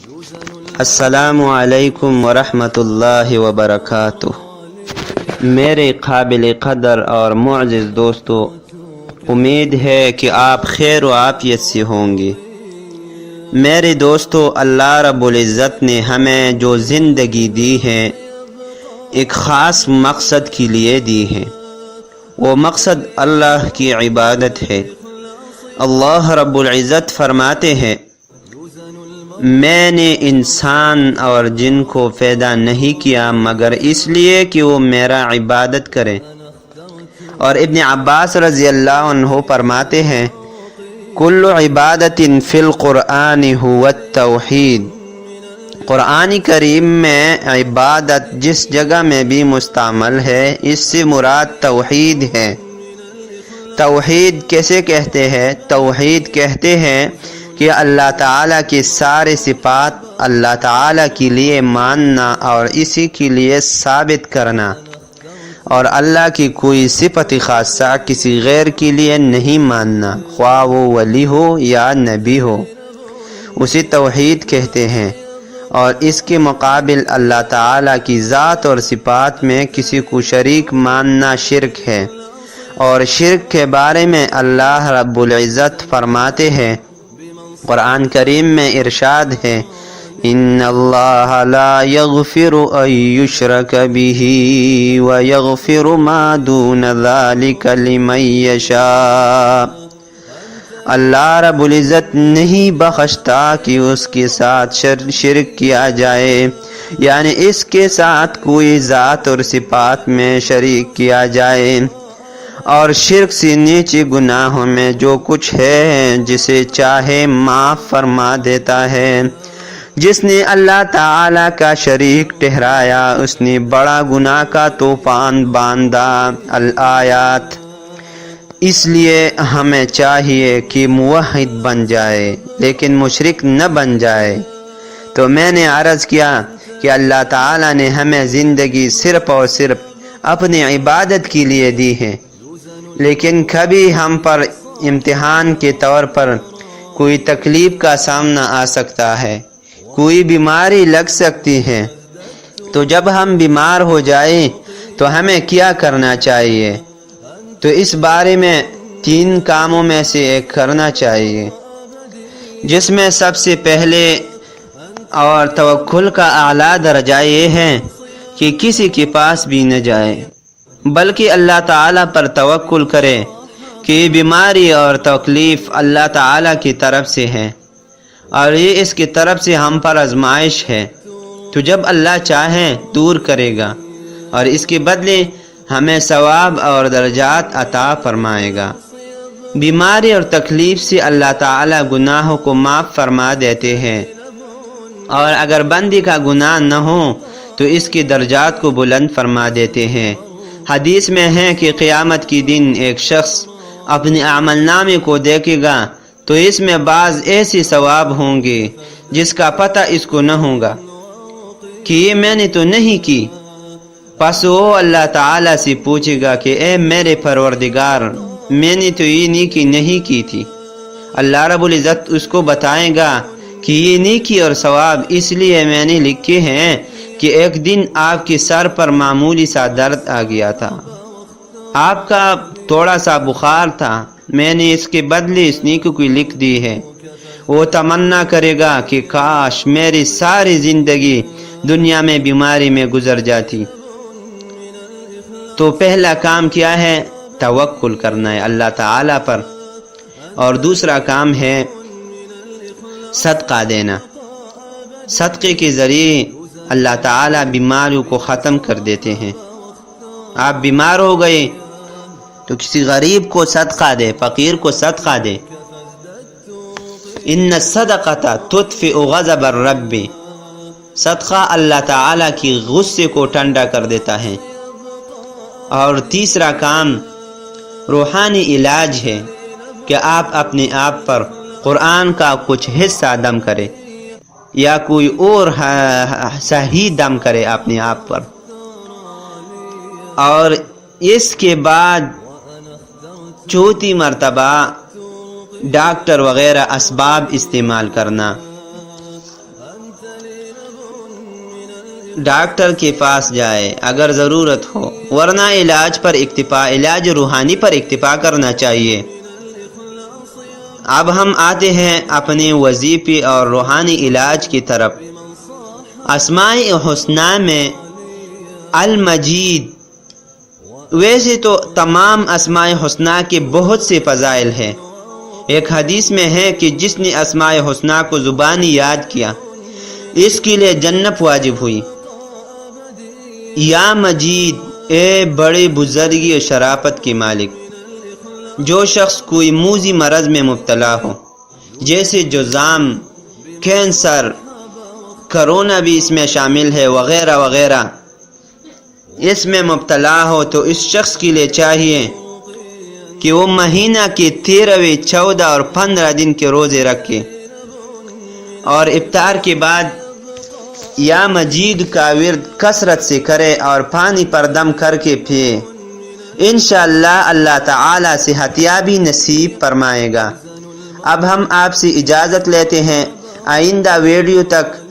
السلام علیکم ورحمۃ اللہ وبرکاتہ۔ میرے قابل قدر اور معزز دوستو، امید ہے کہ آپ خیر و عافیت سے ہوں گے۔ میرے دوستو، اللہ رب العزت نے ہمیں جو زندگی دی ہے ایک خاص مقصد کے لیے دی ہے۔ وہ مقصد اللہ کی عبادت ہے۔ اللہ رب العزت فرماتے ہیں، میں نے انسان اور جن کو پیدا نہیں کیا مگر اس لیے کہ وہ میرا عبادت کریں۔ اور ابن عباس رضی اللہ عنہ فرماتے ہیں، کل عبادت فی القرآن هو التوحید۔ قرآن کریم میں عبادت جس جگہ میں بھی مستعمل ہے، اس سے مراد توحید ہے۔ توحید کیسے کہتے ہیں؟ توحید کہتے ہیں کہ اللہ تعالیٰ کی سارے صفات اللہ تعالیٰ کے لیے ماننا اور اسی کے لیے ثابت کرنا، اور اللہ کی کوئی صفت خاصہ کسی غیر کے لیے نہیں ماننا، خواہ وہ ولی ہو یا نبی ہو، اسے توحید کہتے ہیں۔ اور اس کے مقابل اللہ تعالیٰ کی ذات اور صفات میں کسی کو شریک ماننا شرک ہے۔ اور شرک کے بارے میں اللہ رب العزت فرماتے ہیں، قرآن کریم میں ارشاد ہے، ان اللہ لا یغفر ان یشرک بہ ویغفر ما دون ذلک لمن یشاء۔ اللہ رب العزت نہیں بخشتا کہ اس کے ساتھ شرک کیا جائے، یعنی اس کے ساتھ کوئی ذات اور صفات میں شریک کیا جائے۔ اور شرک سے نیچے گناہوں میں جو کچھ ہے، جسے چاہے معاف فرما دیتا ہے۔ جس نے اللہ تعالیٰ کا شریک ٹھہرایا، اس نے بڑا گناہ کا طوفان باندھا۔ الآیات۔ اس لیے ہمیں چاہیے کہ موحد بن جائے لیکن مشرک نہ بن جائے۔ تو میں نے عرض کیا کہ اللہ تعالیٰ نے ہمیں زندگی صرف اور صرف اپنی عبادت کے لیے دی ہے، لیکن کبھی ہم پر امتحان کے طور پر کوئی تکلیف کا سامنا آ سکتا ہے، کوئی بیماری لگ سکتی ہے۔ تو جب ہم بیمار ہو جائیں تو ہمیں کیا کرنا چاہیے؟ تو اس بارے میں 3 کاموں میں سے ایک کرنا چاہیے، جس میں سب سے پہلے اور توکل کا اعلیٰ درجہ یہ ہے کہ کسی کے پاس بھی نہ جائے، بلکہ اللہ تعالیٰ پر توکل کرے کہ یہ بیماری اور تکلیف اللہ تعالیٰ کی طرف سے ہے، اور یہ اس کی طرف سے ہم پر آزمائش ہے۔ تو جب اللہ چاہے دور کرے گا، اور اس کے بدلے ہمیں ثواب اور درجات عطا فرمائے گا۔ بیماری اور تکلیف سے اللہ تعالیٰ گناہوں کو معاف فرما دیتے ہیں، اور اگر بندی کا گناہ نہ ہو تو اس کی درجات کو بلند فرما دیتے ہیں۔ حدیث میں ہے کہ قیامت کی دن ایک شخص اپنے عمل نامے کو دیکھے گا تو اس میں بعض ایسے ثواب ہوں گے جس کا پتہ اس کو نہ ہوگا کہ یہ میں نے تو نہیں کی۔ پس وہ اللہ تعالیٰ سے پوچھے گا کہ اے میرے پروردگار، میں نے تو یہ نیکی نہیں کی تھی۔ اللہ رب العزت اس کو بتائے گا کہ یہ نیکی اور ثواب اس لیے میں نے لکھے ہیں کہ ایک دن آپ کے سر پر معمولی سا درد آ گیا تھا، آپ کا تھوڑا سا بخار تھا، میں نے اس کے بدلے اس نیکی کو لکھ دی ہے۔ وہ تمنا کرے گا کہ کاش میری ساری زندگی دنیا میں بیماری میں گزر جاتی۔ تو پہلا کام کیا ہے؟ توکل کرنا ہے اللہ تعالیٰ پر۔ اور دوسرا کام ہے صدقہ دینا۔ صدقے کے ذریعے اللہ تعالیٰ بیماریوں کو ختم کر دیتے ہیں۔ آپ بیمار ہو گئے تو کسی غریب کو صدقہ دے، فقیر کو صدقہ دے۔ ان الصدقۃ تطفئ غضب الرب۔ صدقہ اللہ تعالیٰ کی غصے کو ٹھنڈا کر دیتا ہے۔ اور تیسرا کام روحانی علاج ہے کہ آپ اپنے آپ پر قرآن کا کچھ حصہ دم کرے یا کوئی اور صحیح دم کرے اپنے آپ پر، اور اس کے بعد چوتھی مرتبہ ڈاکٹر وغیرہ اسباب استعمال کرنا۔ ڈاکٹر کے پاس جائے اگر ضرورت ہو، ورنہ علاج پر اکتفا، علاج روحانی پر اکتفا کرنا چاہیے۔ اب ہم آتے ہیں اپنے وظیفی اور روحانی علاج کی طرف۔ اسماء حسنہ میں المجید، ویسے تو تمام اسماء حسنہ کے بہت سے فضائل ہیں۔ ایک حدیث میں ہے کہ جس نے اسماء حسنہ کو زبانی یاد کیا اس کے لیے جنت واجب ہوئی۔ یا مجید، اے بڑے بزرگی و شرافت کے مالک، جو شخص کوئی موذی مرض میں مبتلا ہو، جیسے جذام، کینسر، کرونا بھی اس میں شامل ہے، وغیرہ وغیرہ، اس میں مبتلا ہو تو اس شخص کے لیے چاہیے کہ وہ مہینہ کے 13ویں، 14 اور 15 دن کے روزے رکھے اور افطار کے بعد یا مجید کا ورد کثرت سے کرے اور پانی پر دم کر کے پیے۔ انشاءاللہ اللہ تعالی صحتیابی نصیب فرمائے گا۔ اب ہم آپ سے اجازت لیتے ہیں، آئندہ ویڈیو تک